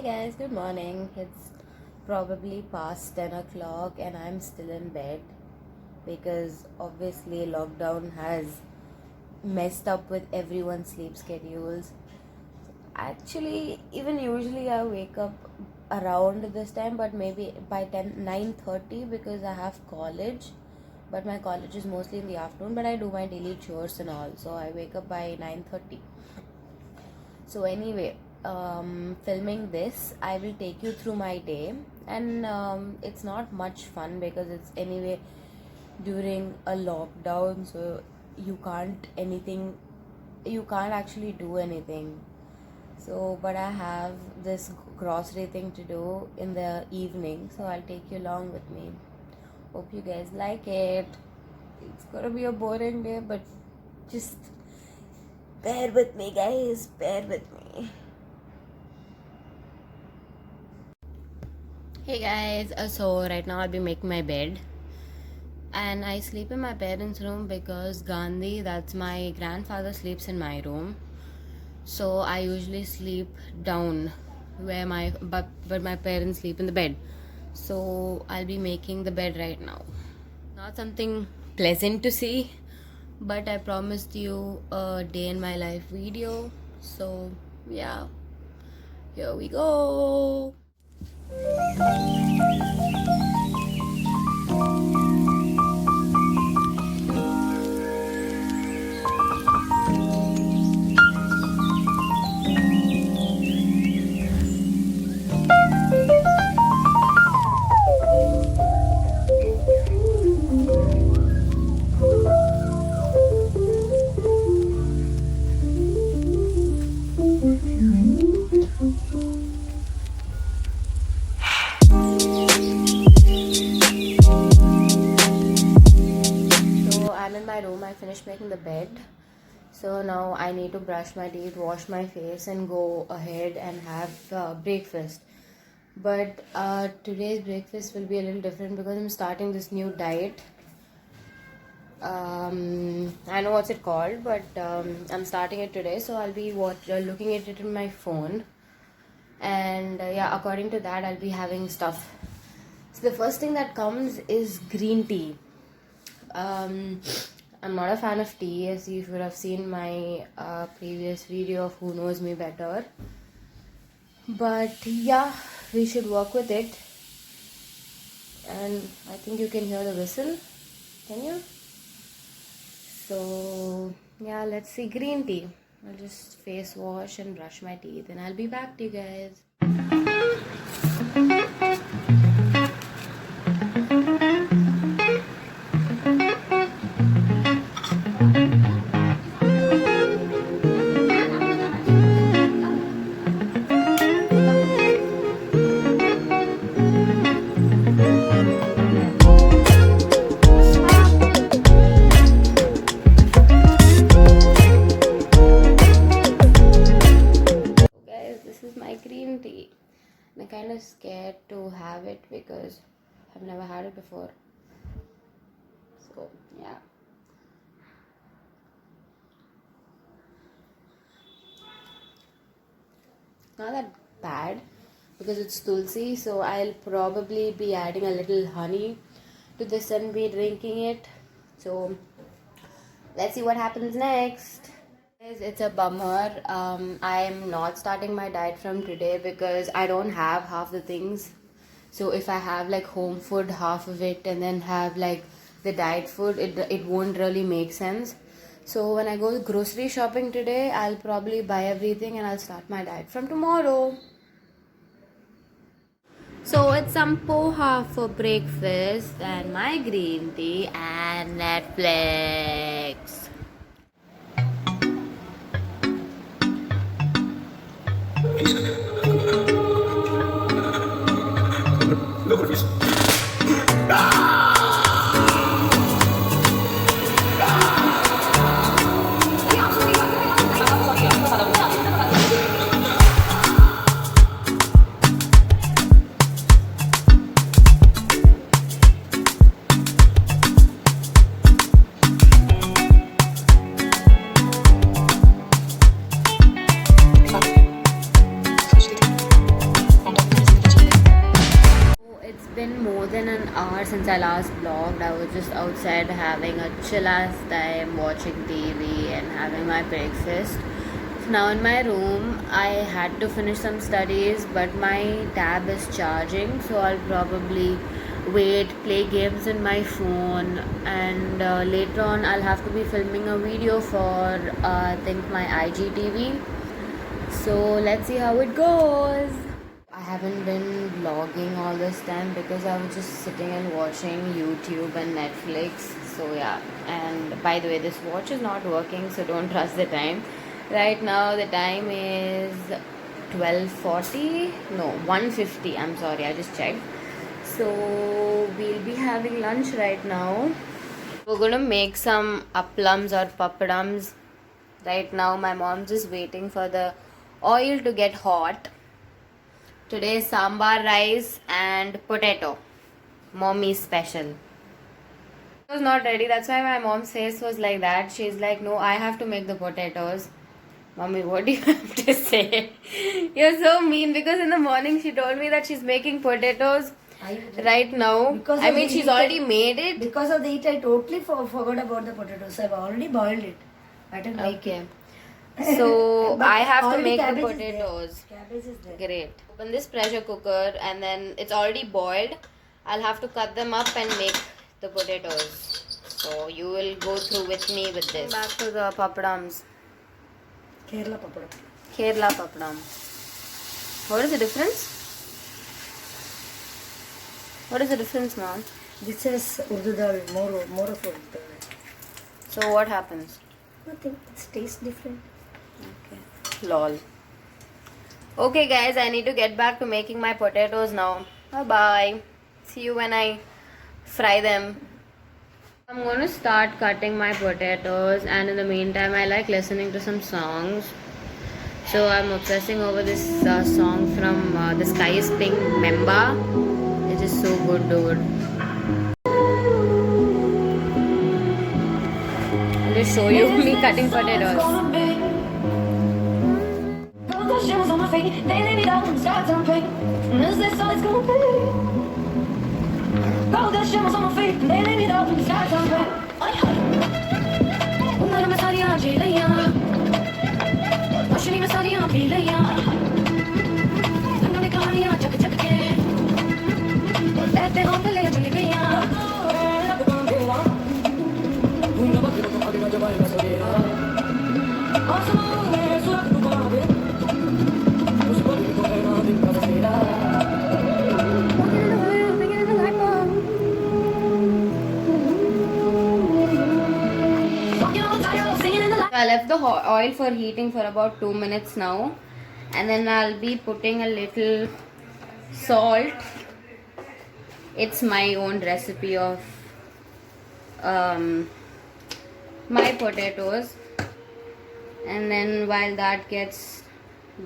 Hey guys, good morning. It's probably past 10 o'clock and I'm still in bed because obviously lockdown has messed up with everyone's sleep schedules. Actually, even usually I wake up around this time, but maybe by 9:30 because I have college. But my college is mostly in the afternoon, but I do my daily chores and all, so I wake up by 9:30. So anyway, filming this, I will take you through my day, and it's not much fun because it's anyway during a lockdown, so you can't actually do anything. So, but I have this grocery thing to do in the evening, so I'll take you along with me. Hope you guys like it. It's gonna be a boring day, but just bear with me, guys. Bear with me. Hey guys, so right now I'll be making my bed, and I sleep in my parents' room because Gandhi, that's my grandfather, sleeps in my room. So I usually sleep down where but my parents sleep in the bed. So I'll be making the bed right now. Not something pleasant to see, but I promised you a day in my life video. So yeah, here we go. I'm in my room. I finished making the bed. So now I need to brush my teeth, wash my face, and go ahead and have breakfast. But today's breakfast will be a little different because I'm starting this new diet. I know what's it called, but I'm starting it today. So I'll be looking at it in my phone. And yeah, according to that, I'll be having stuff. So the first thing that comes is green tea. I'm not a fan of tea, as you should have seen my previous video of Who Knows Me Better. But yeah, we should work with it. And I think you can hear the whistle. Can you? So yeah, let's see. Green tea. I'll just face wash and brush my teeth, and I'll be back to you guys. I'm kind of scared to have it because I've never had it before. So yeah. Not that bad because it's tulsi, so I'll probably be adding a little honey to this and be drinking it. So let's see what happens next. It's a bummer. I'm not starting my diet from today because I don't have half the things. So if I have like home food, half of it, and then have like the diet food, it won't really make sense. So when I go grocery shopping today, I'll probably buy everything and I'll start my diet from tomorrow. So it's some poha for breakfast and my green tea and Netflix. since I last vlogged. I was just outside having a chill ass time, watching TV and having my breakfast. So now in my room, I had to finish some studies, but my tab is charging, so I'll probably wait, play games in my phone, and later on I'll have to be filming a video for I think my IGTV. So let's see how it goes. I haven't been vlogging all this time because I was just sitting and watching YouTube and Netflix. So yeah, and by the way, this watch is not working, so don't trust the time. Right now the time is 12:40. No, 1:50. I'm sorry, I just checked. So we'll be having lunch right now. We're gonna make some applams or papadams. Right now my mom's just waiting for the oil to get hot. Today is sambar rice and potato. Mommy's special. It was not ready. That's why my mom's face was like that. She's like, no, I have to make the potatoes. Mommy, what do you have to say? You're so mean because in the morning she told me that she's making potatoes right now. I mean, she's already made it. Because of the heat, I totally forgot about the potatoes. I've already boiled it. I didn't like it. So But I have to already make the cabbage is potatoes. there. Cabbage is there. Great. Open this pressure cooker and then it's already boiled. I'll have to cut them up and make the potatoes. So you will go through with me with this. Back to the papadams. Kerala papadam. Kerala papadam. What is the difference? What is the difference, mom? This is urdu dal, more of urdu dal. So what happens? Nothing. It tastes different. Okay. Lol. Okay guys, I need to get back to making my potatoes now. Bye bye. See you when I fry them. I'm going to start cutting my potatoes, and in the meantime I like listening to some songs. So I'm obsessing over this song from The Sky is Pink, Memba. It is so good, dude. I'll just show you me cutting potatoes. Shimmers on my feet, they lay me down in the sky turn pink. And is this all it's gonna be? Gold dust shimmers on my feet, they lay me down in the sky turn pink. Una me salía chilea, Oshini me salía pilea. Tengo mi caria, chaca chaca que. Este hombre le chilea. Una batida con alguien que vaya a salir. Awesome, es una que no va a ver. I left the oil for heating for about 2 minutes now, and then I'll be putting a little salt. It's my own recipe of my potatoes, and then while that gets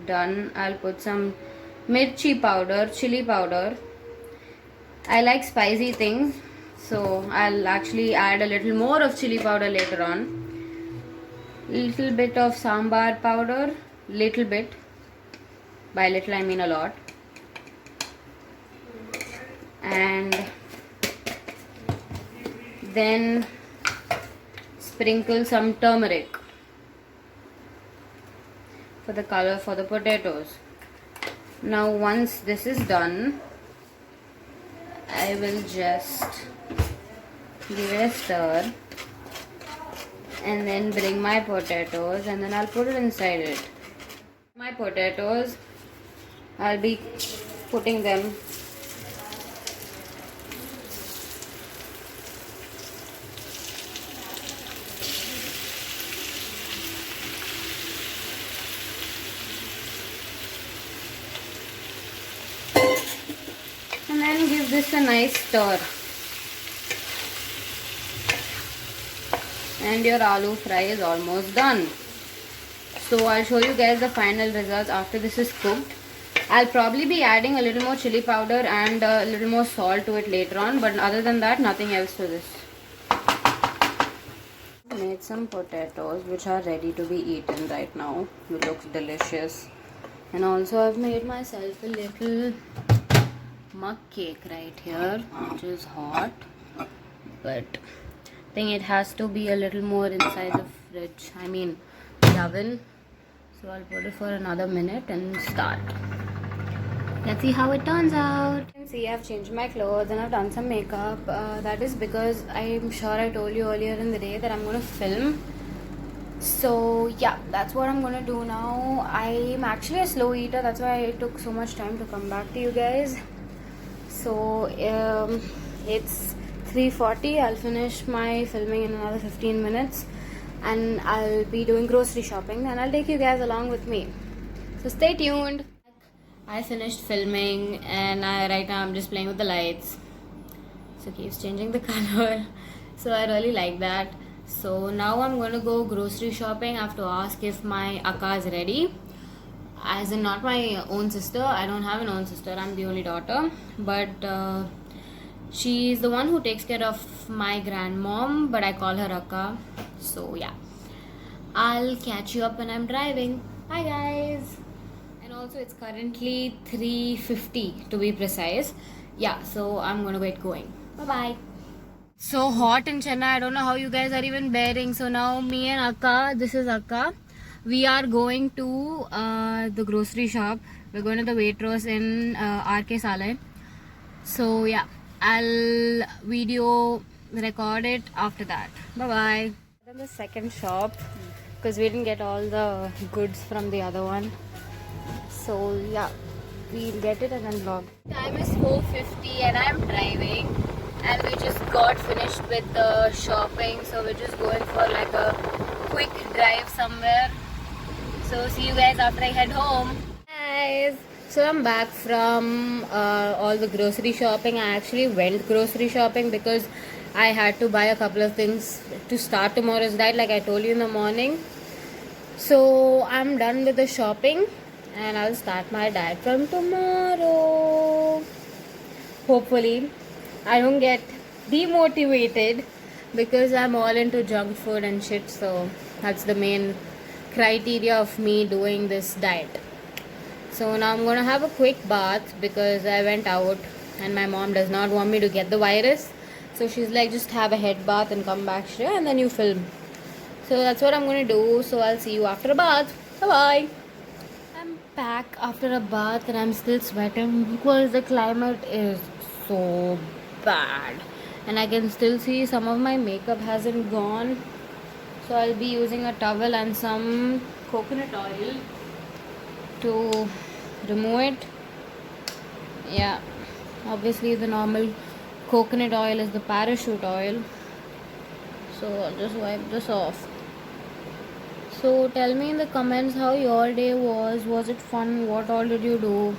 done, I'll put some mirchi powder, chili powder. I like spicy things, so I'll actually add a little more of chili powder later on. Little bit of sambar powder, little bit. By little I mean a lot. And then sprinkle some turmeric for the color for the potatoes. Now once this is done, I will just give it a stir and then bring my potatoes and then I'll put it inside it. My potatoes, I'll be putting them and then give this a nice stir. And your aloo fry is almost done. So I'll show you guys the final results after this is cooked. I'll probably be adding a little more chili powder and a little more salt to it later on, but other than that, nothing else to this. Made some potatoes which are ready to be eaten right now. It looks delicious. And also I've made myself a little mug cake right here, which is hot, but I think it has to be a little more inside the fridge, I mean the oven. So I'll put it for another minute and start. Let's see how it turns out. You can see I've changed my clothes and I've done some makeup. That is because I'm sure I told you earlier in the day that I'm going to film. So yeah, that's what I'm going to do now. I'm actually a slow eater. That's why it took so much time to come back to you guys. So it's 3:40. I'll finish my filming in another 15 minutes. And I'll be doing grocery shopping. And I'll take you guys along with me. So stay tuned. I finished filming and right now I'm just playing with the lights. So it keeps changing the color. So I really like that. So now I'm going to go grocery shopping. I have to ask if my akka is ready. As in not my own sister. I don't have an own sister. I'm the only daughter. But she's the one who takes care of my grandmom. But I call her akka. So yeah. I'll catch you up when I'm driving. Bye guys. And also it's currently 3:50 to be precise. Yeah, so I'm gonna get going. Bye bye. So hot in Chennai. I don't know how you guys are even bearing. So now me and Akka, this is Akka, we are going to the grocery shop. We're going to the Waitrose in RK Salai. So yeah, I'll video record it after that. Bye bye. Then the second shop because we didn't get all the goods from the other one. So yeah, we'll get it and then vlog. Time is 4:50 and I'm driving and we just got finished with the shopping, so we're just going for like a quick drive somewhere. So see you guys after I head home. Guys, so I'm back from all the grocery shopping. I actually went grocery shopping because I had to buy a couple of things to start tomorrow's diet like I told you in the morning. So I'm done with the shopping and I'll start my diet from tomorrow. Hopefully I don't get demotivated because I'm all into junk food and shit, so that's the main criteria of me doing this diet. So now I'm gonna have a quick bath because I went out and my mom does not want me to get the virus, so she's like, just have a head bath and come back here and then you film. So that's what I'm gonna do. So I'll see you after a bath. Bye bye. I'm back after a bath and I'm still sweating because the climate is so bad and I can still see some of my makeup hasn't gone. So I'll be using a towel and some coconut oil to remove it. Yeah, obviously the normal coconut oil is the parachute oil. So I'll just wipe this off. So tell me in the comments how your day was. Was it fun? What all did you do?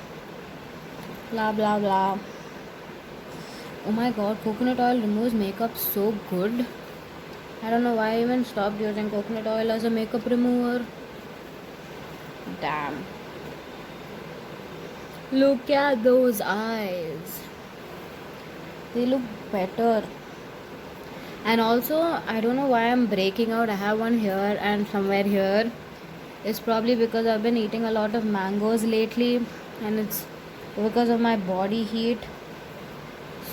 Blah blah blah. Oh my god, coconut oil removes makeup so good. I don't know why I even stopped using coconut oil as a makeup remover. Damn. Look at those eyes. They look better. And also, I don't know why I'm breaking out. I have one here and somewhere here. It's probably because I've been eating a lot of mangoes lately and it's because of my body heat.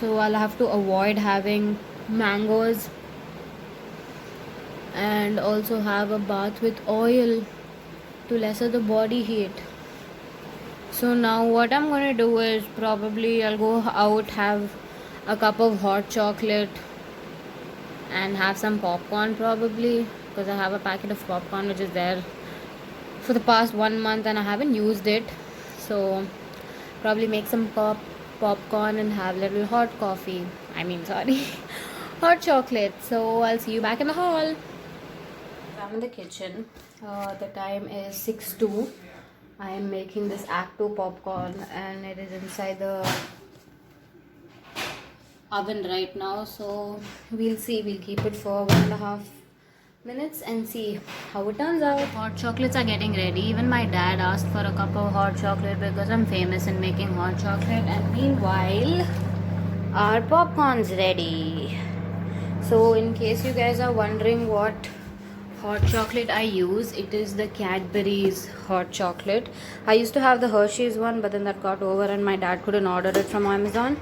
So I'll have to avoid having mangoes and also have a bath with oil to lessen the body heat. So now what I'm gonna do is probably I'll go out, have a cup of hot chocolate and have some popcorn probably, because I have a packet of popcorn which is there for the past 1 month and I haven't used it. So probably make some popcorn and have little hot coffee. Hot chocolate. So I'll see you back in the hall. I'm in the kitchen. The time is 6:02. I am making this Act 2 popcorn and it is inside the oven right now. So we'll see. We'll keep it for 1.5 minutes and see how it turns out. Hot chocolates are getting ready. Even my dad asked for a cup of hot chocolate because I'm famous in making hot chocolate. And meanwhile, our popcorn's ready. So in case you guys are wondering what hot chocolate I use. It is the Cadbury's hot chocolate. I used to have the Hershey's one, but then that got over and my dad couldn't order it from Amazon.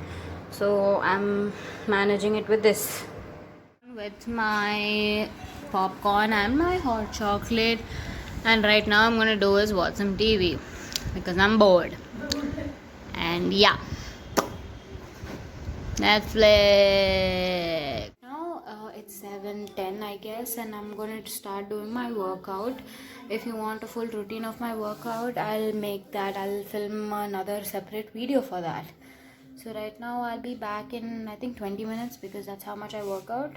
So I'm managing it with this. With my popcorn and my hot chocolate. And right now I'm gonna do is watch some TV because I'm bored. And yeah. Netflix. Now it's 7:10 I guess, and I'm gonna start doing my workout. If you want a full routine of my workout, I'll film another separate video for that. So right now I'll be back in I think 20 minutes because that's how much I work out.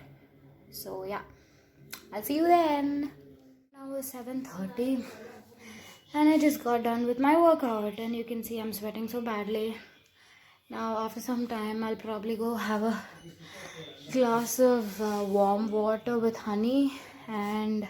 So yeah, I'll see you then. Now it's 7:30 and I just got done with my workout, and you can see I'm sweating so badly. Now after some time I'll probably go have a glass of warm water with honey, and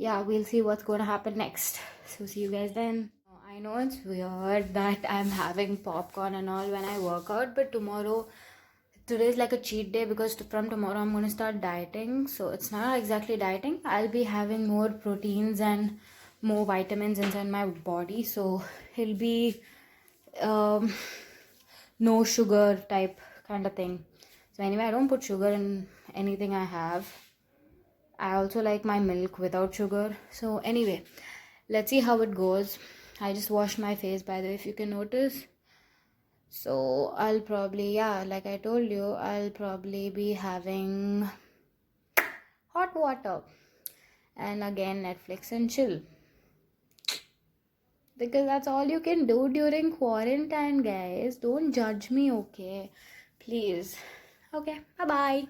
yeah, we'll see what's going to happen next. So see you guys then. I know it's weird that I'm having popcorn and all when I work out, but today is like a cheat day because from tomorrow I'm going to start dieting. So it's not exactly dieting. I'll be having more proteins and more vitamins inside my body. So it'll be no sugar type kind of thing. So anyway, I don't put sugar in anything I have. I also like my milk without sugar. So anyway, let's see how it goes. I just washed my face, by the way, if you can notice. So I'll probably, yeah, like I told you, I'll probably be having hot water and again Netflix and chill, because that's all you can do during quarantine, guys. Don't judge me, okay? Please. Okay, bye bye.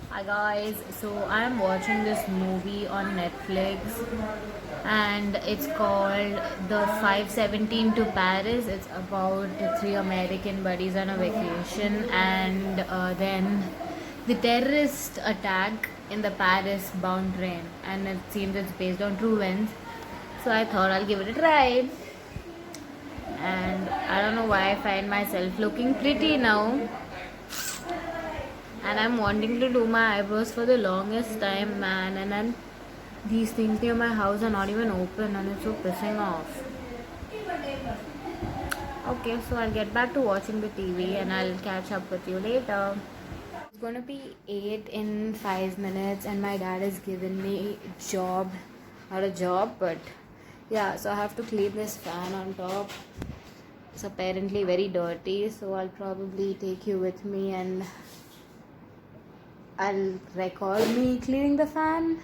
Hi guys, so I am watching this movie on Netflix and it's called The 517 to Paris. It's about three American buddies on a vacation, and then the terrorist attack in the Paris bound train, and it seems it's based on true events. So I thought I'll give it a try, and I don't know why I find myself looking pretty now, and I'm wanting to do my eyebrows for the longest time, man, and then these things near my house are not even open and it's so pissing off. Okay, so I'll get back to watching the TV and I'll catch up with you later. It's gonna be 8 in 5 minutes and my dad has given me not a job, but yeah, so I have to clean this fan on top. It's apparently very dirty, so I'll probably take you with me and I'll record me cleaning the fan.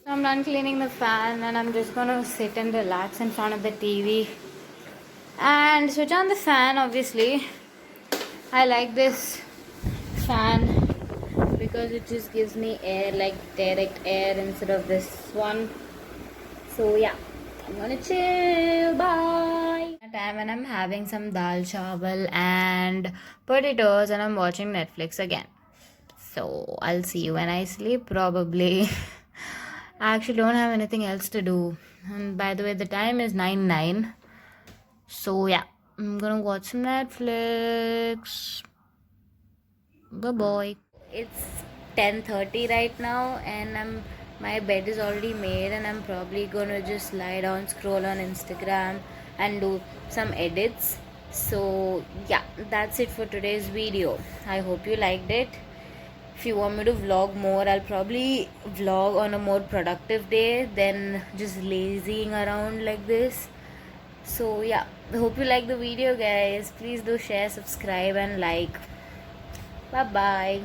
I'm done cleaning the fan and I'm just gonna sit and relax in front of the TV and switch on the fan. Obviously, I like this fan because it just gives me air, like direct air instead of this one. So yeah, I'm gonna chill. Bye. Time when I'm having some dal chawal and potatoes and I'm watching Netflix again. So I'll see you when I sleep probably. I actually don't have anything else to do. And by the way, the time is 9:09. So yeah, I'm gonna watch some Netflix. Bye bye. It's 10:30 right now, and my bed is already made, and I'm probably gonna just lie down, scroll on Instagram, and do some edits. So yeah, that's it for today's video. I hope you liked it. If you want me to vlog more, I'll probably vlog on a more productive day than just lazying around like this. So yeah, I hope you like the video, guys. Please do share, subscribe, and like. Bye bye.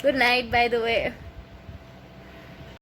Good night, by the way.